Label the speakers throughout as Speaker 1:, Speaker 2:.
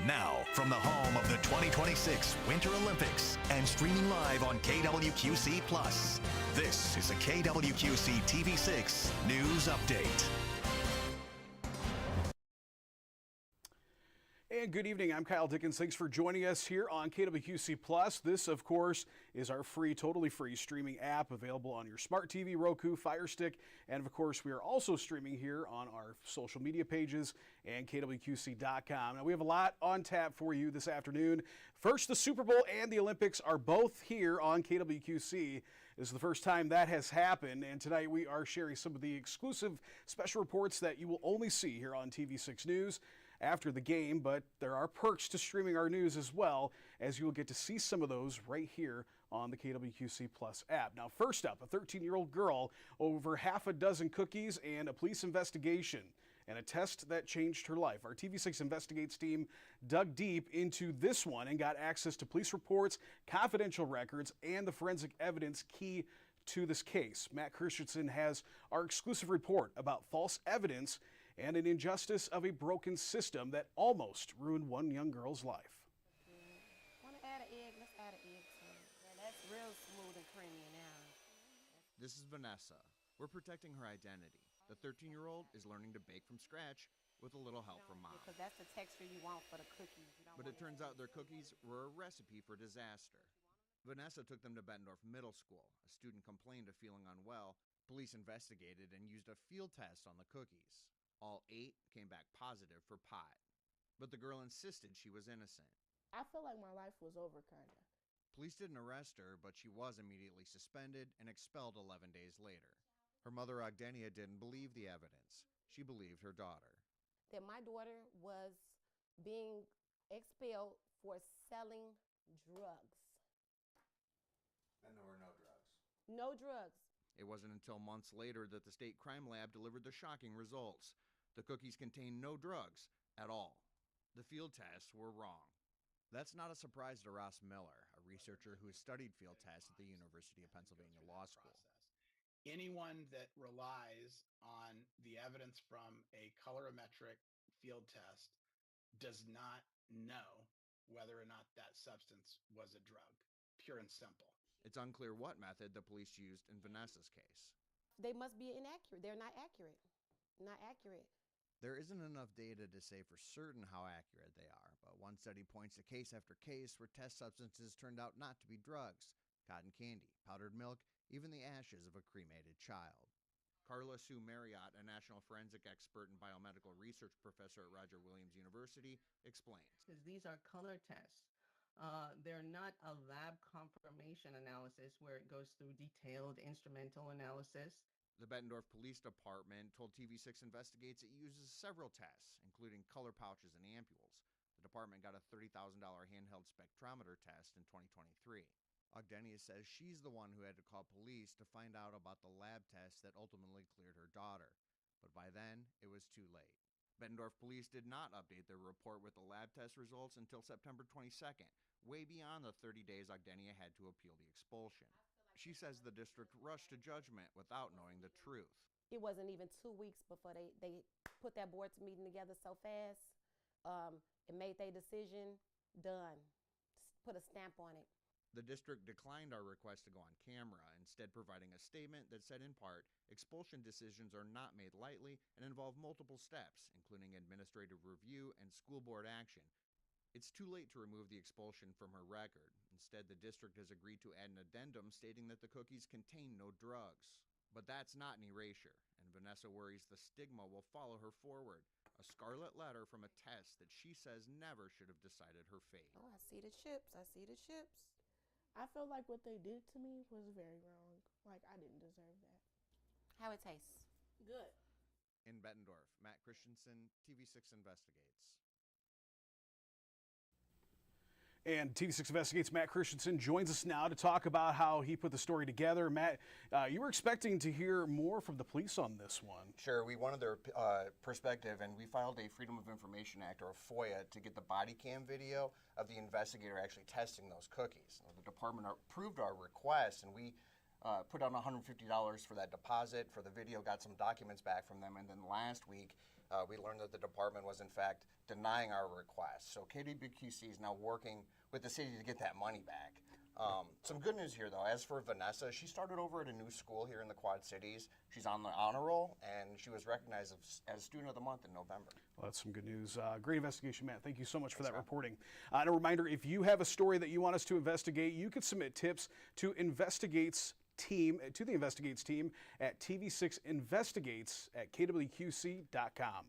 Speaker 1: Now, from the home of the 2026 Winter Olympics and streaming live on KWQC+, this is a KWQC TV6 News Update.
Speaker 2: And good evening, I'm Kyle Dickens. Thanks for joining us here on KWQC+. This, of course, is our free, totally free streaming app available on your smart TV, Roku, Fire Stick, and of course, we are also streaming here on our social media pages and KWQC.com. Now, we have a lot on tap for you this afternoon. First, the Super Bowl and the Olympics are both here on KWQC. This is the first time that has happened, and tonight we are sharing some of the exclusive special reports that you will only see here on TV6 News after the game, but there are perks to streaming our news as well, as you will get to see some of those right here on the KWQC Plus app. Now, first up, a 13-year-old girl, over half a dozen cookies, and a police investigation, and a test that changed her life. Our TV6 Investigates team dug deep into this one and got access to police reports, confidential records, and the forensic evidence key to this case. Matt Christensen has our exclusive report about false evidence and an injustice of a broken system that almost ruined one young girl's life.
Speaker 3: Want to add an egg? Let's add an egg to it. Yeah, that's real smooth and creamy now.
Speaker 4: This is Vanessa. We're protecting her identity. The 13-year-old is learning to bake from scratch with a little help from mom.
Speaker 3: Because that's the texture you want for the cookies.
Speaker 4: But it turns out their cookies were a recipe for disaster. Vanessa took them to Bettendorf Middle School. A student complained of feeling unwell. Police investigated and used a field test on the cookies. All 8 came back positive for pot. But the girl insisted she was innocent.
Speaker 5: I feel like my life was over, kind of.
Speaker 4: Police didn't arrest her, but she was immediately suspended and expelled 11 days later. Her mother, Ogdenia, didn't believe the evidence. She believed her daughter.
Speaker 3: That my daughter was being expelled for selling drugs.
Speaker 4: And there were no drugs.
Speaker 3: No drugs.
Speaker 4: It wasn't until months later that the state crime lab delivered the shocking results. The cookies contained no drugs at all. The field tests were wrong. That's not a surprise to Ross Miller, a researcher who has studied field tests at the University of Pennsylvania Law School.
Speaker 6: Anyone that relies on the evidence from a colorimetric field test does not know whether or not that substance was a drug, pure and simple.
Speaker 4: It's unclear what method the police used in Vanessa's case.
Speaker 3: They must be inaccurate. They're not accurate. Not accurate.
Speaker 4: There isn't enough data to say for certain how accurate they are, but one study points to case after case where test substances turned out not to be drugs. Cotton candy, powdered milk, even the ashes of a cremated child. Carla Sue Marriott, a national forensic expert and biomedical research professor at Roger Williams University, explains.
Speaker 7: Because these are color tests. They're not a lab confirmation analysis where it goes through detailed instrumental analysis.
Speaker 4: The Bettendorf Police Department told TV6 Investigates it uses several tests, including color pouches and ampules. The department got a $30,000 handheld spectrometer test in 2023. Ogdenia says she's the one who had to call police to find out about the lab test that ultimately cleared her daughter. But by then, it was too late. Bettendorf police did not update their report with the lab test results until September 22nd, way beyond the 30 days Ogdenia had to appeal the expulsion. She says the district rushed to judgment without knowing the truth.
Speaker 3: It wasn't even 2 weeks before they put that board meeting together so fast. It made their decision, done. Put a stamp on it.
Speaker 4: The district declined our request to go on camera, instead providing a statement that said in part, expulsion decisions are not made lightly and involve multiple steps, including administrative review and school board action. It's too late to remove the expulsion from her record. Instead, the district has agreed to add an addendum stating that the cookies contain no drugs. But that's not an erasure, and Vanessa worries the stigma will follow her forward. A scarlet letter from a test that she says never should have decided her fate.
Speaker 3: Oh, I see the chips. I see the chips.
Speaker 5: I feel like what they did to me was very wrong. Like, I didn't deserve that.
Speaker 3: How it tastes?
Speaker 5: Good.
Speaker 4: In Bettendorf, Matt Christensen, TV6 Investigates.
Speaker 2: And TV6 Investigates Matt Christensen joins us now to talk about how he put the story together. Matt, you were expecting to hear more from the police on this one.
Speaker 8: Sure, we wanted their perspective, and we filed a Freedom of Information Act, or a FOIA, to get the body cam video of the investigator actually testing those cookies. The department approved our request, and we put down $150 for that deposit for the video, got some documents back from them, and then last week we learned that the department was, in fact, denying our request. So KWQC is now working with the city to get that money back. Some good news here, though. As for Vanessa, she started over at a new school here in the Quad Cities. She's on the honor roll, and she was recognized as Student of the Month in November.
Speaker 2: Well, that's some good news. Great investigation, Matt. Thank you so much for that reporting. And a reminder, if you have a story that you want us to investigate, you can submit tips to the Investigates team at tv6investigates@kwqc.com.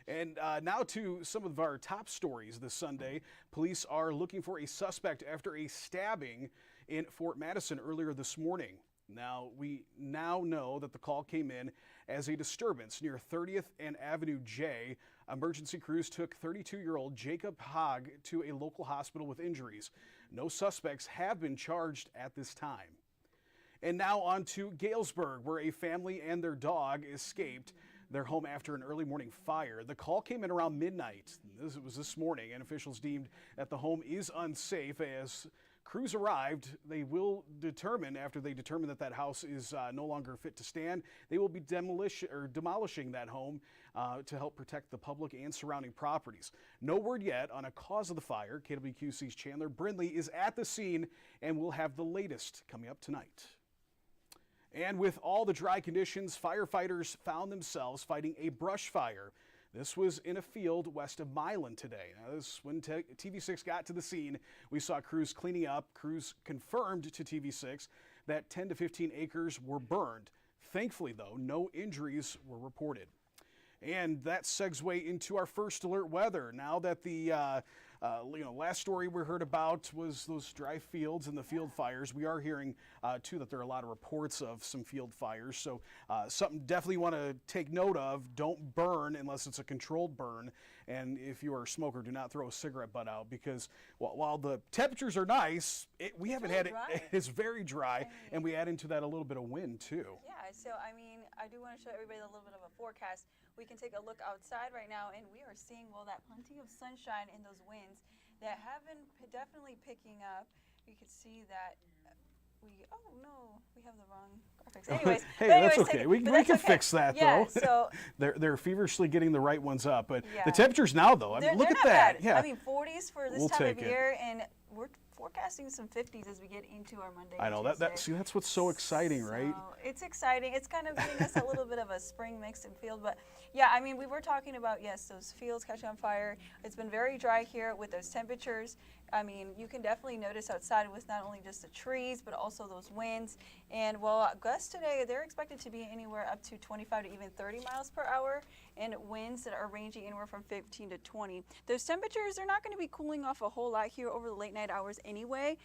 Speaker 2: And now to some of our top stories this Sunday. Police are looking for a suspect after a stabbing in Fort Madison earlier this morning. Now, we know that the call came in as a disturbance near 30th and Avenue J. Emergency crews took 32-year-old Jacob Hogg to a local hospital with injuries. No suspects have been charged at this time. And now on to Galesburg, where a family and their dog escaped their home after an early morning fire. The call came in around midnight. This was this morning, and officials deemed that the home is unsafe. As crews arrived, they will determine, after they determine that that house is no longer fit to stand, they will be demolishing that home to help protect the public and surrounding properties. No word yet on a cause of the fire. KWQC's Chandler Brindley is at the scene and will have the latest coming up tonight. And with all the dry conditions, firefighters found themselves fighting a brush fire. This was in a field west of Milan today. Now, this when TV6 got to the scene, we saw crews cleaning up. Crews confirmed to TV6 that 10 to 15 acres were burned. Thankfully, though, no injuries were reported. And that segues into our first alert weather. Now that the last story we heard about was those dry fields and the field fires. We are hearing, too, that there are a lot of reports of some field fires. So something definitely want to take note of. Don't burn unless it's a controlled burn. And if you are a smoker, do not throw a cigarette butt out because while the temperatures are nice, we haven't had it. It's very dry, and we add into that a little bit of wind, too.
Speaker 9: Yeah, so I mean, I do want to show everybody a little bit of a forecast. We can take a look outside right now, and we are seeing, well, that plenty of sunshine in those winds that have been definitely picking up. You can see that we have the wrong graphics. Anyways,
Speaker 2: hey, that's okay. We can fix that,
Speaker 9: yeah,
Speaker 2: though.
Speaker 9: So
Speaker 2: they're feverishly getting the right ones up, but
Speaker 9: yeah.
Speaker 2: The temperatures now, though, I mean, look
Speaker 9: they're
Speaker 2: at
Speaker 9: not
Speaker 2: that.
Speaker 9: Bad.
Speaker 2: Yeah,
Speaker 9: I mean, 40s for this time of year, and we're forecasting some 50s as we get into our Monday.
Speaker 2: I know that's what's so exciting, right?
Speaker 9: It's exciting. It's kind of giving us a little bit of a spring mix and field, but yeah, I mean, we were talking about, yes, those fields catching on fire. It's been very dry here with those temperatures. I mean, you can definitely notice outside with not only just the trees, but also those winds. And well, gusts today, they're expected to be anywhere up to 25 to even 30 miles per hour, and winds that are ranging anywhere from 15 to 20. Those temperatures, they're not going to be cooling off a whole lot here over the late night hours anyway.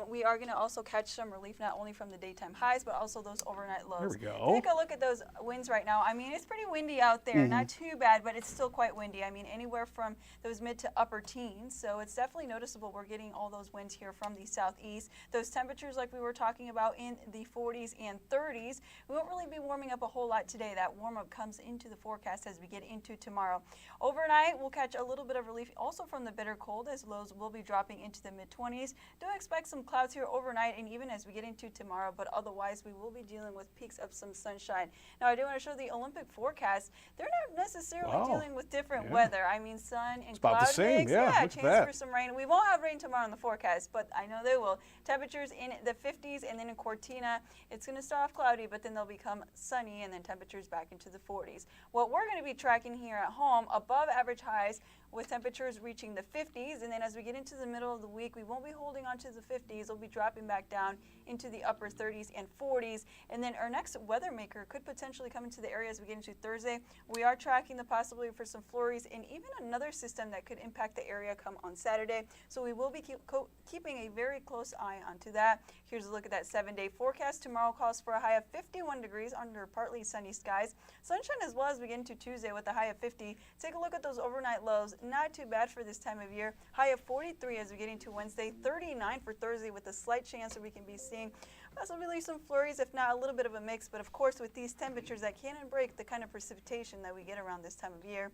Speaker 9: We are going to also catch some relief not only from the daytime highs, but also those overnight lows.
Speaker 2: There we go.
Speaker 9: Take a look at those winds right now. I mean, it's pretty windy out there. Not too bad, but it's still quite windy. I mean, anywhere from those mid to upper teens. So it's definitely noticeable. We're getting all those winds here from the southeast. Those temperatures, like we were talking about, in the 40s and 30s. We won't really be warming up a whole lot today. That warm up comes into the forecast as we get into tomorrow. Overnight, we'll catch a little bit of relief also from the bitter cold, as lows will be dropping into the mid-20s. Do expect some clouds here overnight and even as we get into tomorrow, but otherwise we will be dealing with peaks of some sunshine. Now, I do want to show the Olympic forecast. They're not necessarily dealing with different weather. I mean, sun and cloud mix. Yeah, chance for some rain. We won't have rain tomorrow in the forecast, but I know they will. Temperatures in the 50s, and then in Cortina, it's going to start off cloudy, but then they'll become sunny, and then temperatures back into the 40s. What we're going to be tracking here at home, above average highs with temperatures reaching the 50s, and then as we get into the middle of the week, we won't be holding on to the 50s. We'll be dropping back down into the upper 30s and 40s, and then our next weather maker could potentially come into the area as we get into Thursday. We are tracking the possibility for some flurries and even another system that could impact the area come on Saturday, so we will be keeping a very close eye onto that. Here's a look at that 7-day forecast. Tomorrow calls for a high of 51 degrees under partly sunny skies. Sunshine as well as we get into Tuesday with a high of 50. Take a look at those overnight lows. Not too bad for this time of year. High of 43 as we get into Wednesday, 39 for Thursday with a slight chance that we can be seeing possibly some flurries, if not a little bit of a mix. But of course, with these temperatures, that can break the kind of precipitation that we get around this time of year.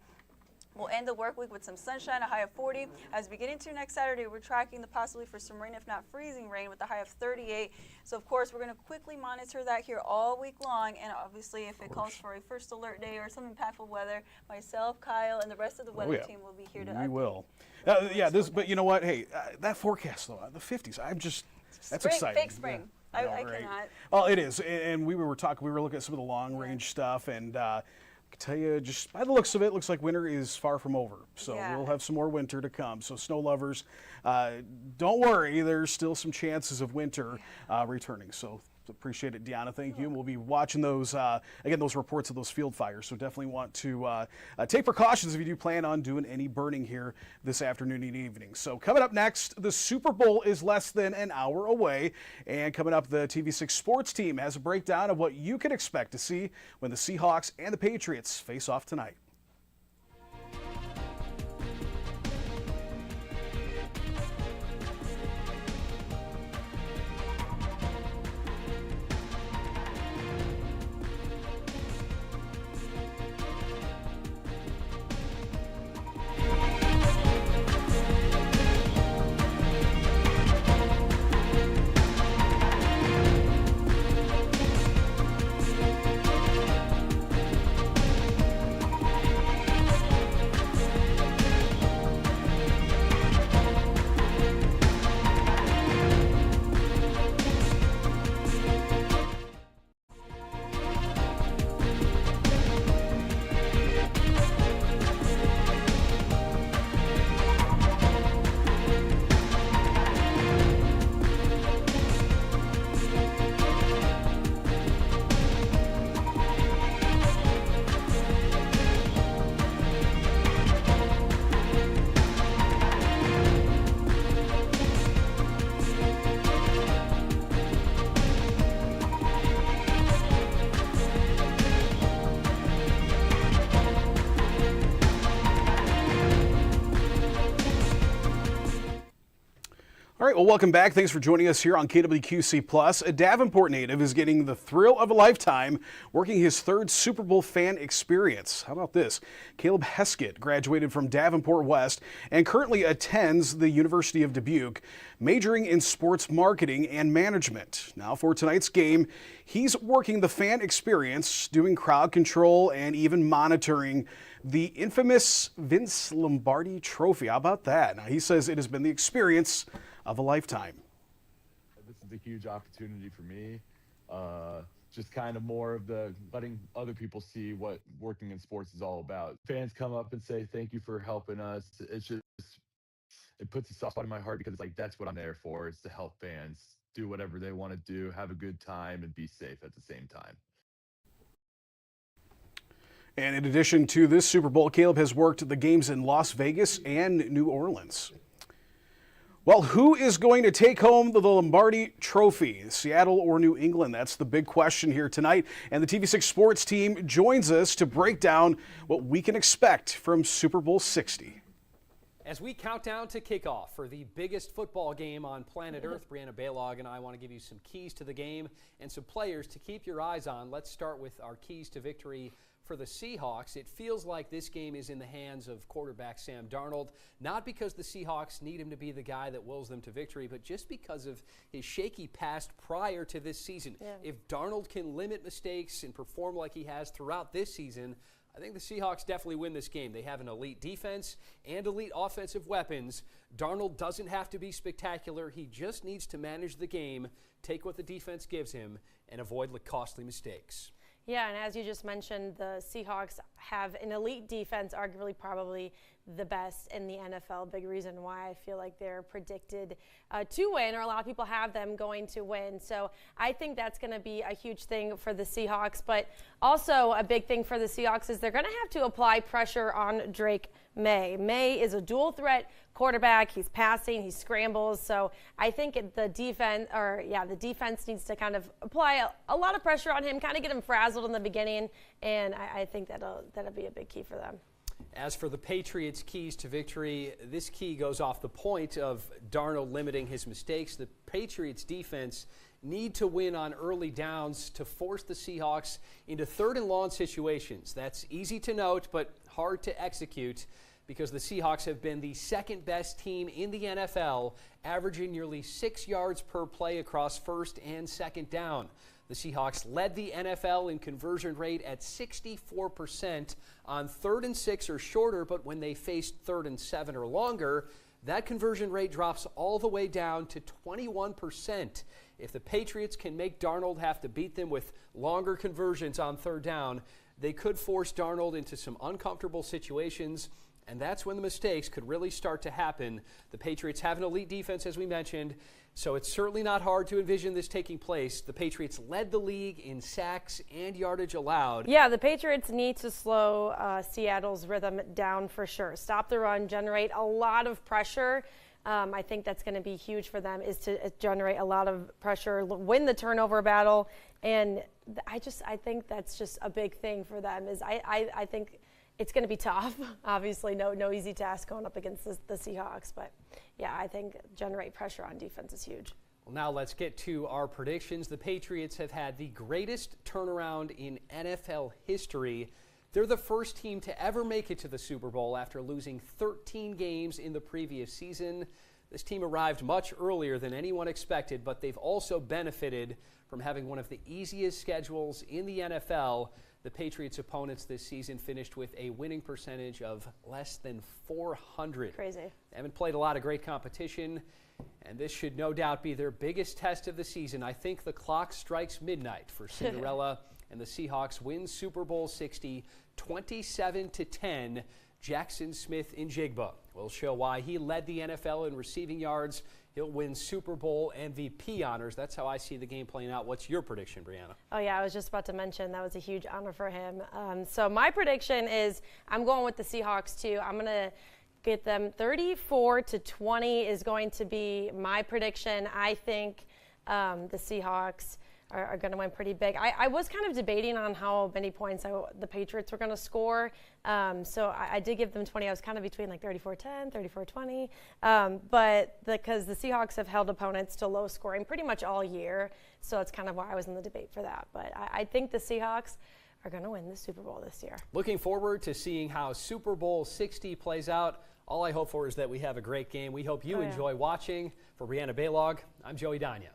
Speaker 9: We'll end the work week with some sunshine, a high of 40. As we get into next Saturday, we're tracking the possibility for some rain, if not freezing rain, with a high of 38. So, of course, we're going to quickly monitor that here all week long. And obviously, if it calls for a first alert day or some impactful weather, myself, Kyle, and the rest of the weather team will be here to update.
Speaker 2: We will. But you know what? Hey, that forecast, though, the 50s, that's
Speaker 9: spring,
Speaker 2: exciting.
Speaker 9: Fake spring.
Speaker 2: Yeah.
Speaker 9: I cannot.
Speaker 2: Well, it is. And we were looking at some of the long range stuff, and I can tell you, just by the looks of it, looks like winter is far from over. So we'll have some more winter to come. So snow lovers, don't worry, there's still some chances of winter returning. So appreciate it, Deanna. Thank you. And we'll be watching those, again, those reports of those field fires. So definitely want to take precautions if you do plan on doing any burning here this afternoon and evening. So coming up next, the Super Bowl is less than an hour away. And coming up, the TV6 sports team has a breakdown of what you can expect to see when the Seahawks and the Patriots face off tonight. All right, well, welcome back. Thanks for joining us here on KWQC Plus. A Davenport native is getting the thrill of a lifetime working his third Super Bowl fan experience. How about this? Caleb Heskett graduated from Davenport West and currently attends the University of Dubuque, majoring in sports marketing and management. Now for tonight's game, he's working the fan experience, doing crowd control and even monitoring the infamous Vince Lombardi Trophy. How about that? Now he says it has been the experience of a lifetime.
Speaker 10: This is a huge opportunity for me. Just kind of more of the letting other people see what working in sports is all about. Fans come up and say, thank you for helping us. It's just, it puts a soft spot in my heart because it's like, that's what I'm there for, is to help fans do whatever they want to do, have a good time, and be safe at the same time.
Speaker 2: And in addition to this Super Bowl, Caleb has worked the games in Las Vegas and New Orleans. Well, who is going to take home the Lombardi Trophy, Seattle or New England? That's the big question here tonight. And the TV6 sports team joins us to break down what we can expect from Super Bowl 60.
Speaker 11: As we count down to kickoff for the biggest football game on planet Earth, Brianna Baylog and I want to give you some keys to the game and some players to keep your eyes on. Let's start with our keys to victory for the Seahawks. It feels like this game is in the hands of quarterback Sam Darnold, not because the Seahawks need him to be the guy that wills them to victory, but just because of his shaky past prior to this season. Yeah. If Darnold can limit mistakes and perform like he has throughout this season, I think the Seahawks definitely win this game. They have an elite defense and elite offensive weapons. Darnold doesn't have to be spectacular. He just needs to manage the game, take what the defense gives him, and avoid costly mistakes.
Speaker 3: Yeah, and as you just mentioned, the Seahawks have an elite defense, arguably probably the best in the NFL. Big reason why I feel like they're predicted to win, or a lot of people have them going to win. So I think that's going to be a huge thing for the Seahawks. But also a big thing for the Seahawks is they're going to have to apply pressure on Drake May. May is a dual threat quarterback. He's passing, he scrambles. So I think the defense needs to kind of apply a lot of pressure on him, kind of get him frazzled in the beginning, and I think that'll be a big key for them.
Speaker 11: As for the Patriots' keys to victory, this key goes off the point of Darnold limiting his mistakes. The Patriots' defense need to win on early downs to force the Seahawks into third and long situations. That's easy to note, but hard to execute. because the Seahawks have been the second best team in the NFL, averaging nearly 6 yards per play across first and second down. The Seahawks led the NFL in conversion rate at 64% on 3rd and 6 or shorter, but when they faced 3rd and 7 or longer, that conversion rate drops all the way down to 21%. If the Patriots can make Darnold have to beat them with longer conversions on 3rd down, they could force Darnold into some uncomfortable situations, and that's when the mistakes could really start to happen. The Patriots have an elite defense, as we mentioned, so it's certainly not hard to envision this taking place. The Patriots led the league in sacks and yardage allowed.
Speaker 3: Yeah, the Patriots need to slow Seattle's rhythm down for sure. Stop the run, generate a lot of pressure. I think that's going to be huge for them, is to generate a lot of pressure, win the turnover battle, and I think that's just a big thing for them. I think it's going to be tough. Obviously, no easy task going up against the Seahawks, but yeah, I think generate pressure on defense is huge.
Speaker 11: Well, now let's get to our predictions. The Patriots have had the greatest turnaround in NFL history. They're the first team to ever make it to the Super Bowl after losing 13 games in the previous season. This team arrived much earlier than anyone expected, but they've also benefited from having one of the easiest schedules in the NFL. The Patriots' opponents this season finished with a winning percentage of less than 400.
Speaker 3: Crazy.
Speaker 11: They haven't played a lot of great competition, and this should no doubt be their biggest test of the season. I think the clock strikes midnight for Cinderella, and the Seahawks win Super Bowl 60, 27-10. Jackson Smith in Jigba will show why he led the NFL in receiving yards. He'll win Super Bowl MVP honors. That's how I see the game playing out. What's your prediction, Brianna?
Speaker 3: Oh, yeah, I was just about to mention that was a huge honor for him. So my prediction is I'm going with the Seahawks, too. I'm going to get them 34-20 is going to be my prediction. I think the Seahawks are going to win pretty big. I was kind of debating on how many points the Patriots were going to score. So I did give them 20. I was kind of between like 34-10, 34-20. But because the Seahawks have held opponents to low scoring pretty much all year. So that's kind of why I was in the debate for that. But I think the Seahawks are going to win the Super Bowl this year.
Speaker 11: Looking forward to seeing how Super Bowl 60 plays out. All I hope for is that we have a great game. We hope you enjoy watching. For Brianna Baylog, I'm Joey Danya.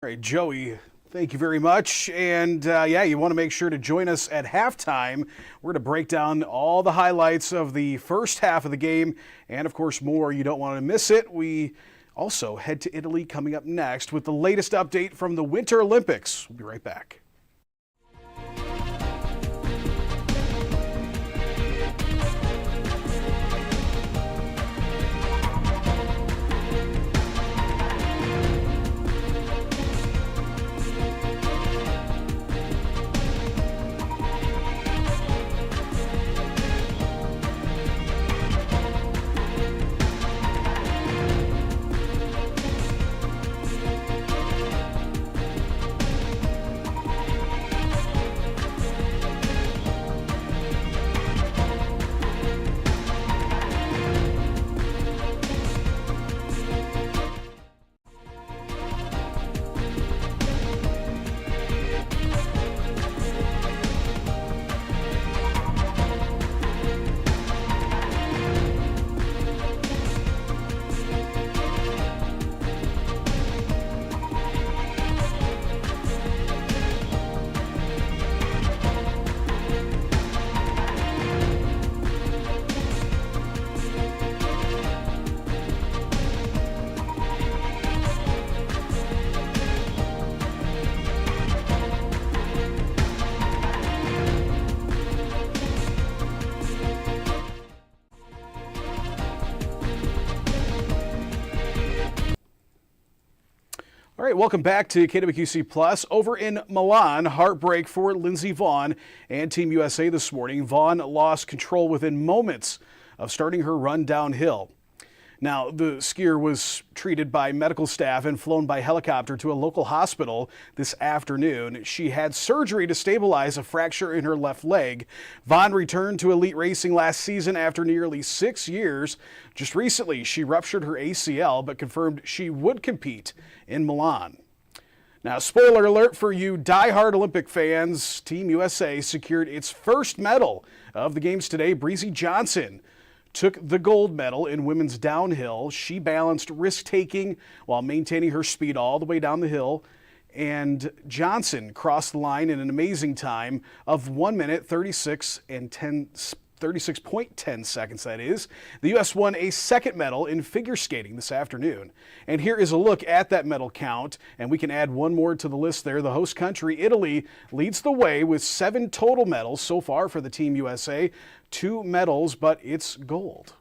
Speaker 2: All right, Joey, thank you very much. And yeah, you want to make sure to join us at halftime. We're going to break down all the highlights of the first half of the game and, of course, more. You don't want to miss it. We also head to Italy coming up next with the latest update from the Winter Olympics. We'll be right back. All right, welcome back to KWQC Plus. Over in Milan, heartbreak for Lindsey Vonn and Team USA this morning. Vonn lost control within moments of starting her run downhill. Now, the skier was treated by medical staff and flown by helicopter to a local hospital this afternoon. She had surgery to stabilize a fracture in her left leg. Vonn returned to elite racing last season after nearly 6 years. Just recently, she ruptured her ACL, but confirmed she would compete in Milan. Now, spoiler alert for you diehard Olympic fans, Team USA secured its first medal of the games today. Breezy Johnson took the gold medal in women's downhill. She balanced risk-taking while maintaining her speed all the way down the hill. And Johnson crossed the line in an amazing time of 1 minute 36.10 seconds, that is. The U.S. won a second medal in figure skating this afternoon. And here is a look at that medal count, and we can add one more to the list there. The host country, Italy, leads the way with 7 total medals so far for the Team USA. 2 medals, but it's gold.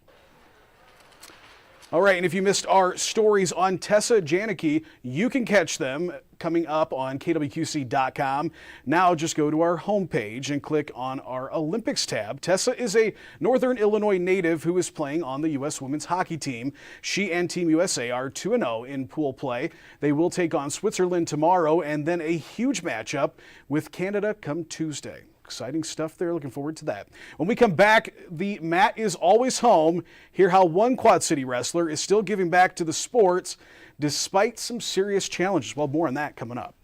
Speaker 2: All right, and if you missed our stories on Tessa Janicki, you can catch them coming up on KWQC.com. Now just go to our homepage and click on our Olympics tab. Tessa is a Northern Illinois native who is playing on the U.S. women's hockey team. She and Team USA are 2-0 in pool play. They will take on Switzerland tomorrow and then a huge matchup with Canada come Tuesday. Exciting stuff there. Looking forward to that. When we come back, the mat is always home. Hear how one Quad City wrestler is still giving back to the sports despite some serious challenges. Well, more on that coming up.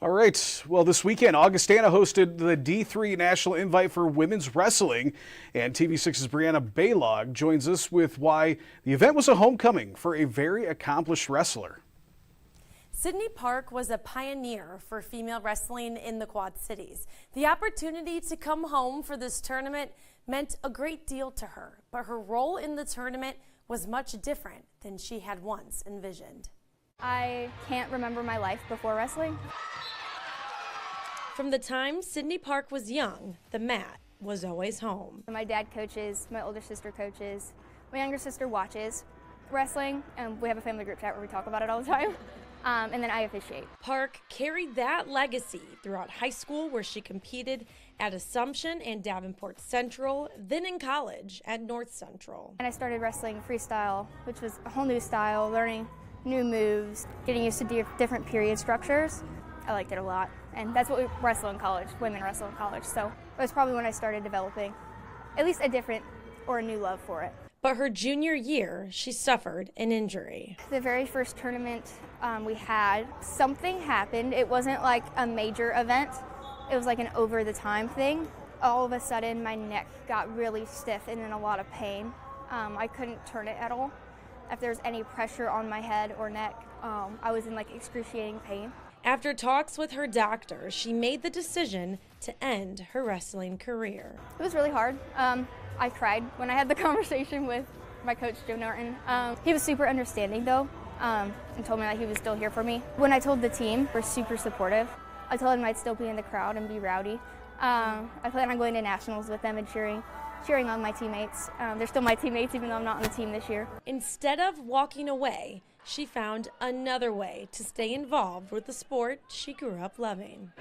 Speaker 2: All right, well, this weekend, Augustana hosted the D3 National Invite for Women's Wrestling, and TV6's Brianna Baylog joins us with why the event was a homecoming for a very accomplished wrestler.
Speaker 3: Sydney Park was a pioneer for female wrestling in the Quad Cities. The opportunity to come home for this tournament meant a great deal to her, but her role in the tournament was much different than she had once envisioned.
Speaker 12: I can't remember my life before wrestling.
Speaker 3: From the time Sydney Park was young, the mat was always home.
Speaker 12: My dad coaches, my older sister coaches, my younger sister watches wrestling, and we have a family group chat where we talk about it all the time. And then I officiate.
Speaker 3: Park carried that legacy throughout high school, where she competed at Assumption and Davenport Central, then in college at North Central.
Speaker 12: And I started wrestling freestyle, which was a whole new style, learning new moves, getting used to different period structures. I liked it a lot. And that's what we wrestle in college, women wrestle in college. So it was probably when I started developing at least a different or a new love for it.
Speaker 3: But her junior year, she suffered an injury.
Speaker 12: The very first tournament we had, something happened. It wasn't like a major event. It was like an over the time thing. All of a sudden, my neck got really stiff and in a lot of pain. I couldn't turn it at all. If there was any pressure on my head or neck, I was in like excruciating pain.
Speaker 3: After talks with her doctor, she made the decision to end her wrestling career.
Speaker 12: It was really hard. I cried when I had the conversation with my coach, Joe Norton. He was super understanding though, and told me that he was still here for me. When I told the team, we're super supportive. I told him I'd still be in the crowd and be rowdy. I plan on going to nationals with them and cheering on my teammates. They're still my teammates even though I'm not on the team this year.
Speaker 3: Instead of walking away, she found another way to stay involved with the sport she grew up loving,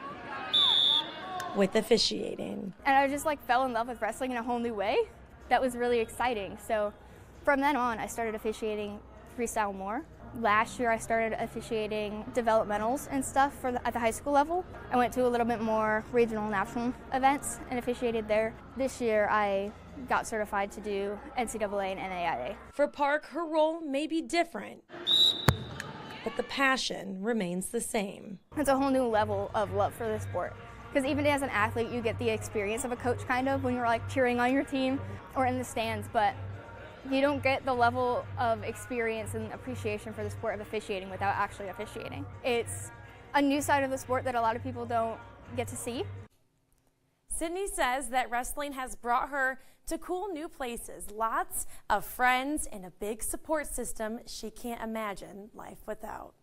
Speaker 3: with officiating.
Speaker 12: And I just like fell in love with wrestling in a whole new way. That was really exciting. So from then on, I started officiating freestyle more. Last year I started officiating developmentals and stuff at the high school level. I went to a little bit more regional national events and officiated there. This year I got certified to do NCAA and NAIA.
Speaker 3: For Park, her role may be different, but the passion remains the same.
Speaker 12: It's a whole new level of love for the sport. Because even as an athlete, you get the experience of a coach kind of when you're like cheering on your team or in the stands, but you don't get the level of experience and appreciation for the sport of officiating without actually officiating. It's a new side of the sport that a lot of people don't get to see.
Speaker 3: Sydney says that wrestling has brought her to cool new places, lots of friends, and a big support system she can't imagine life without.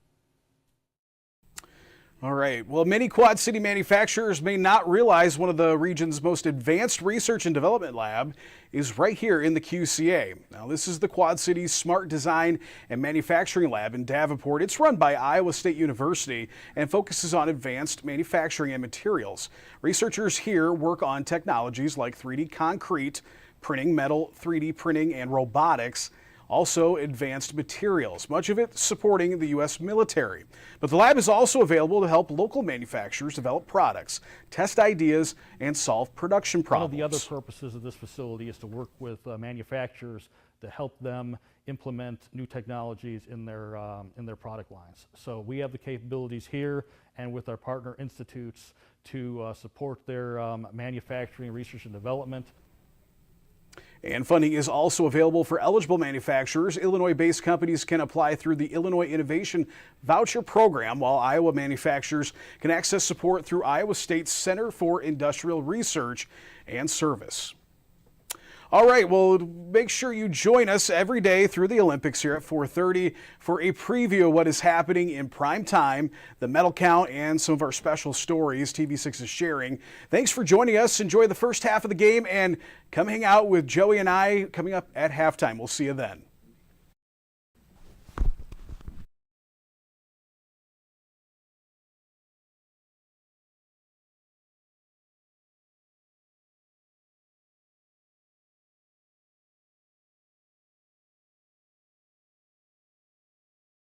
Speaker 2: All right. Well, many Quad City manufacturers may not realize one of the region's most advanced research and development lab is right here in the QCA. Now, this is the Quad City's Smart Design and Manufacturing Lab in Davenport. It's run by Iowa State University and focuses on advanced manufacturing and materials. Researchers here work on technologies like 3D concrete, printing, metal 3D printing, and robotics. Also advanced materials, much of it supporting the U.S. military. But the lab is also available to help local manufacturers develop products, test ideas, and solve production problems.
Speaker 13: One of the other purposes of this facility is to work with manufacturers to help them implement new technologies in their product lines. So we have the capabilities here and with our partner institutes to support their manufacturing, research, and development.
Speaker 2: And funding is also available for eligible manufacturers. Illinois-based companies can apply through the Illinois Innovation Voucher Program, while Iowa manufacturers can access support through Iowa State's Center for Industrial Research and Service. All right, well, make sure you join us every day through the Olympics here at 4:30 for a preview of what is happening in prime time, the medal count, and some of our special stories TV6 is sharing. Thanks for joining us. Enjoy the first half of the game and come hang out with Joey and I coming up at halftime. We'll see you then.